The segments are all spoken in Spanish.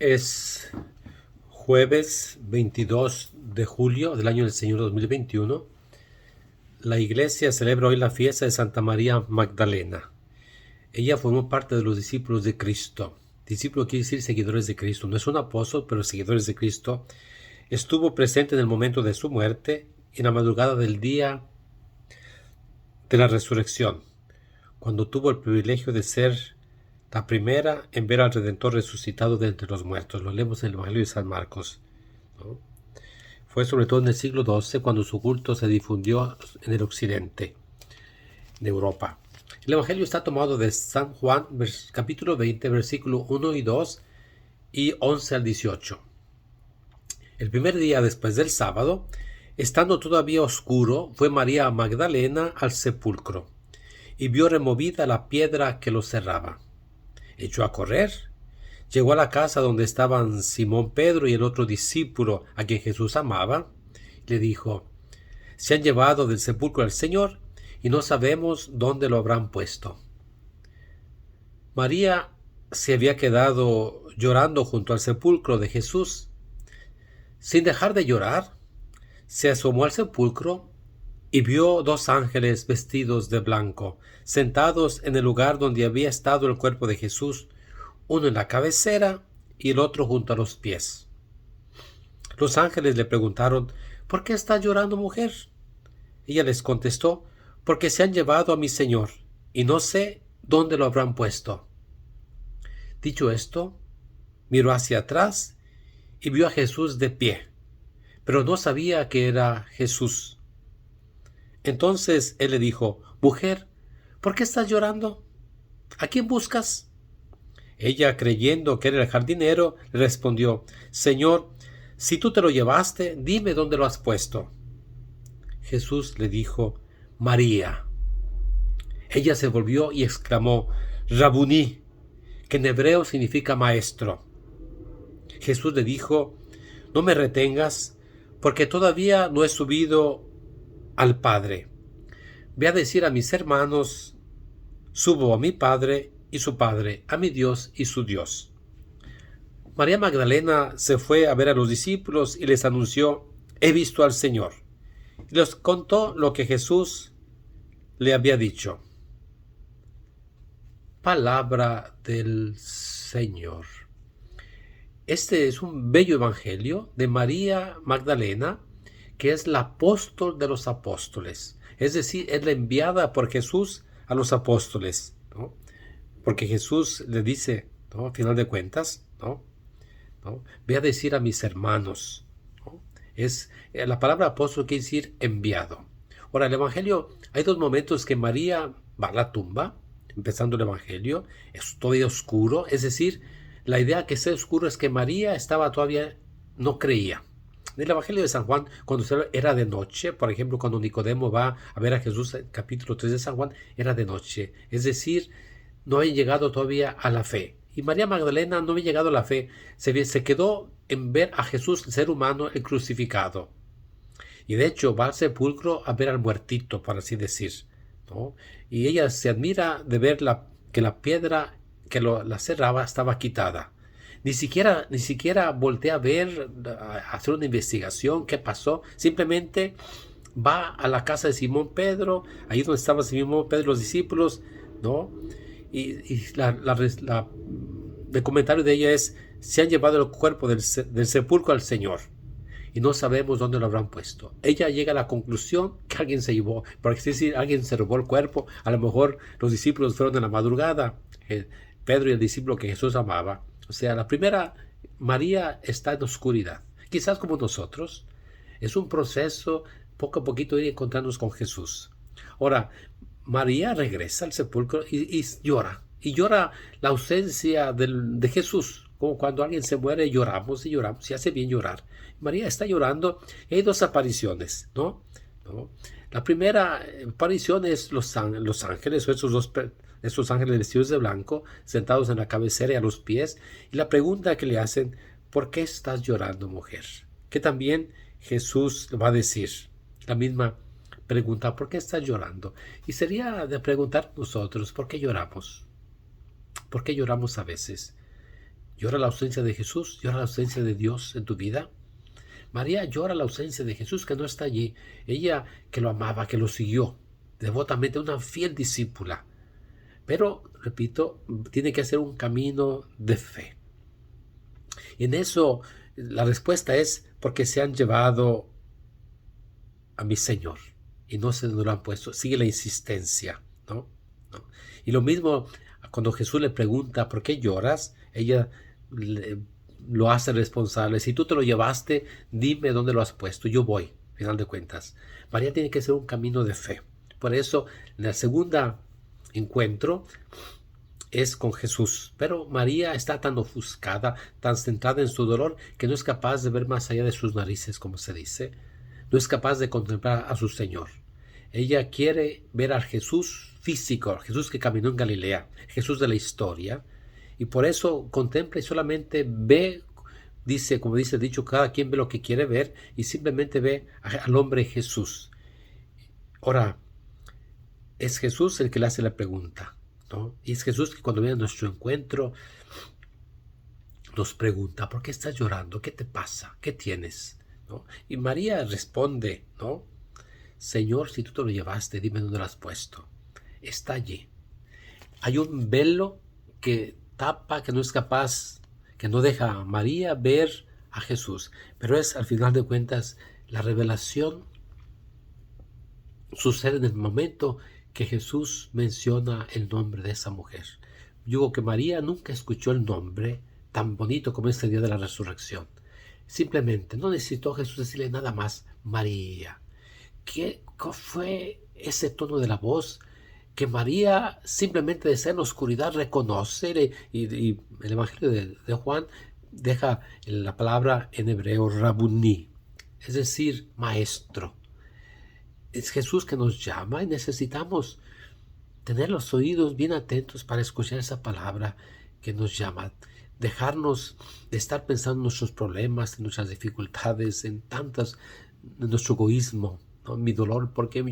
Es jueves 22 de julio del año del Señor 2021. La iglesia celebra hoy la fiesta de Santa María Magdalena. Ella formó parte de los discípulos de Cristo. Discípulo quiere decir seguidores de Cristo. No es un apóstol, pero seguidores de Cristo. Estuvo presente en el momento de su muerte y en la madrugada del día de la resurrección, cuando tuvo el privilegio de ser la primera en ver al Redentor resucitado de entre los muertos. Lo leemos en el Evangelio de San Marcos, ¿no? Fue sobre todo en el siglo XII cuando su culto se difundió en el occidente de Europa. El Evangelio está tomado de San Juan, capítulo 20, versículo 1 y 2 y 11 al 18. El primer día después del sábado, estando todavía oscuro, fue María Magdalena al sepulcro y vio removida la piedra que lo cerraba. Echó a correr, llegó a la casa donde estaban Simón Pedro y el otro discípulo a quien Jesús amaba. Le dijo: se han llevado del sepulcro al Señor y no sabemos dónde lo habrán puesto. María se había quedado llorando junto al sepulcro de Jesús. Sin dejar de llorar, se asomó al sepulcro y vio dos ángeles vestidos de blanco, sentados en el lugar donde había estado el cuerpo de Jesús, uno en la cabecera y el otro junto a los pies. Los ángeles le preguntaron: ¿por qué estás llorando, mujer? Ella les contestó: porque se han llevado a mi Señor, y no sé dónde lo habrán puesto. Dicho esto, miró hacia atrás y vio a Jesús de pie, pero no sabía que era Jesús. Entonces él le dijo: mujer, ¿por qué estás llorando? ¿A quién buscas? Ella, creyendo que era el jardinero, le respondió: Señor, si tú te lo llevaste, dime dónde lo has puesto. Jesús le dijo: María. Ella se volvió y exclamó: Rabuní, que en hebreo significa maestro. Jesús le dijo: no me retengas, porque todavía no he subido al Padre. Ve a decir a mis hermanos: subo a mi Padre y su Padre, a mi Dios y su Dios. María Magdalena se fue a ver a los discípulos y les anunció: he visto al Señor. Y les contó lo que Jesús le había dicho. Palabra del Señor. Este es un bello evangelio de María Magdalena, que es la apóstol de los apóstoles. Es decir, es la enviada por Jesús a los apóstoles, ¿no? Porque Jesús le dice, ¿no?, al final de cuentas, ¿no? Ve a decir a mis hermanos, ¿no? La palabra apóstol quiere decir enviado. Ahora, el evangelio, hay dos momentos que María va a la tumba, empezando el evangelio, es todavía oscuro, es decir, la idea que sea oscuro es que María estaba todavía, no creía. En el Evangelio de San Juan, cuando era de noche, por ejemplo, cuando Nicodemo va a ver a Jesús, en capítulo 3 de San Juan, era de noche. Es decir, no había llegado todavía a la fe. Y María Magdalena no había llegado a la fe. Se quedó en ver a Jesús, el ser humano, el crucificado. Y de hecho va al sepulcro a ver al muertito, por así decir, ¿no? Y ella se admira de ver que la piedra que la cerraba estaba quitada. Ni siquiera voltea a ver, a hacer una investigación, qué pasó. Simplemente va a la casa de Simón Pedro, ahí donde estaba Simón Pedro, los discípulos, ¿no? Y el comentario de ella es: se han llevado el cuerpo del sepulcro al Señor y no sabemos dónde lo habrán puesto. Ella llega a la conclusión que alguien se llevó, porque es decir, alguien se robó el cuerpo. A lo mejor los discípulos fueron en la madrugada, Pedro y el discípulo que Jesús amaba. O sea, la primera, María está en oscuridad, quizás como nosotros. Es un proceso, poco a poquito, ir encontrándonos con Jesús. Ahora, María regresa al sepulcro y llora. Y llora la ausencia de Jesús. Como cuando alguien se muere, lloramos y lloramos, y hace bien llorar. María está llorando. Y hay dos apariciones, ¿no? La primera aparición es los ángeles, o esos ángeles vestidos de blanco, sentados en la cabecera y a los pies. Y la pregunta que le hacen: ¿por qué estás llorando, mujer? Que también Jesús va a decir la misma pregunta: ¿por qué estás llorando? Y sería de preguntar nosotros: ¿por qué lloramos? ¿Por qué lloramos a veces? ¿Llora la ausencia de Jesús? ¿Llora la ausencia de Dios en tu vida? María llora la ausencia de Jesús que no está allí. Ella que lo amaba, que lo siguió devotamente, una fiel discípula. Pero, repito, tiene que hacer un camino de fe. Y en eso la respuesta es porque se han llevado a mi Señor y no se nos lo han puesto. Sigue la insistencia, ¿no? ¿No? Y lo mismo cuando Jesús le pregunta ¿por qué lloras? Ella lo hace responsable. Si tú te lo llevaste, dime dónde lo has puesto. Yo voy, final de cuentas. María tiene que ser un camino de fe. Por eso, en el segundo encuentro es con Jesús. Pero María está tan ofuscada, tan centrada en su dolor, que no es capaz de ver más allá de sus narices, como se dice. No es capaz de contemplar a su Señor. Ella quiere ver al Jesús físico, al Jesús que caminó en Galilea, Jesús de la historia, y por eso contempla y solamente ve, dice, como dice el dicho, cada quien ve lo que quiere ver y simplemente ve al hombre Jesús. Ahora, es Jesús el que le hace la pregunta, ¿no? Y es Jesús que cuando viene a nuestro encuentro nos pregunta, ¿por qué estás llorando? ¿Qué te pasa? ¿Qué tienes? ¿No? Y María responde, ¿no? Señor, si tú te lo llevaste, dime dónde lo has puesto. Está allí. Hay un velo que tapa, que no es capaz, que no deja a María ver a Jesús. Pero es, al final de cuentas, la revelación sucede en el momento que Jesús menciona el nombre de esa mujer. Yo digo que María nunca escuchó el nombre tan bonito como este día de la resurrección. Simplemente no necesitó Jesús decirle nada más, María. ¿Qué fue ese tono de la voz que María simplemente desea en la oscuridad reconocer? Y el Evangelio de Juan deja la palabra en hebreo Rabuní, es decir, maestro. Es Jesús que nos llama y necesitamos tener los oídos bien atentos para escuchar esa palabra que nos llama. Dejarnos de estar pensando en nuestros problemas, en nuestras dificultades, en nuestro egoísmo, ¿no? Mi dolor, ¿por qué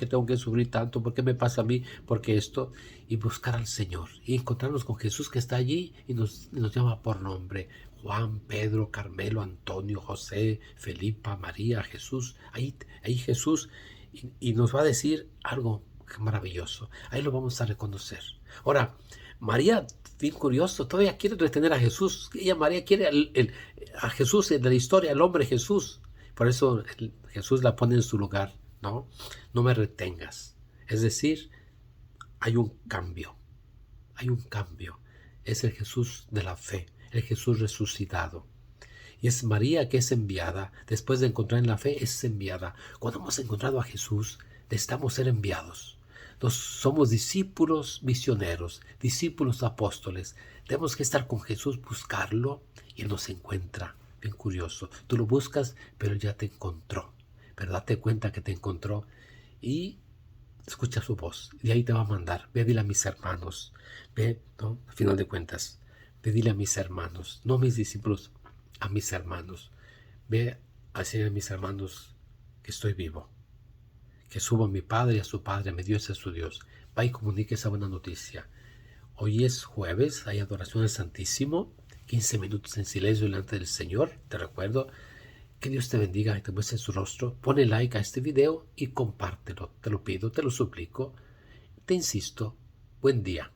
tengo que sufrir tanto? ¿Por qué me pasa a mí? ¿Por qué esto? Y buscar al Señor y encontrarnos con Jesús que está allí y nos llama por nombre. Juan, Pedro, Carmelo, Antonio, José, Felipa, María, Jesús. Ahí Jesús y nos va a decir algo maravilloso. Ahí lo vamos a reconocer. Ahora, María, bien curioso, todavía quiere retener a Jesús. María quiere a Jesús de la historia, el hombre Jesús. Por eso Jesús la pone en su lugar, ¿no? No me retengas. Es decir, hay un cambio. Hay un cambio. Es el Jesús de la fe, el Jesús resucitado. Y es María que es enviada. Después de encontrar en la fe, es enviada. Cuando hemos encontrado a Jesús, necesitamos ser enviados. Somos discípulos misioneros, discípulos apóstoles. Tenemos que estar con Jesús, buscarlo, y Él nos encuentra. Bien curioso. Tú lo buscas, pero Él ya te encontró. Pero date cuenta que te encontró y escucha su voz. Y de ahí te va a mandar. Ve, dile a mis hermanos. Ve, ¿no? Al final de cuentas, ve, dile a mis hermanos, no a mis discípulos, a mis hermanos. Ve a decir a mis hermanos que estoy vivo. Que subo a mi Padre y a su Padre, a mi Dios y a su Dios. Va y comunique esa buena noticia. Hoy es jueves, hay adoración al Santísimo, 15 minutos en silencio delante del Señor. Te recuerdo, que Dios te bendiga y te muestre su rostro. Pone like a este video y compártelo. Te lo pido, te lo suplico. Te insisto, buen día.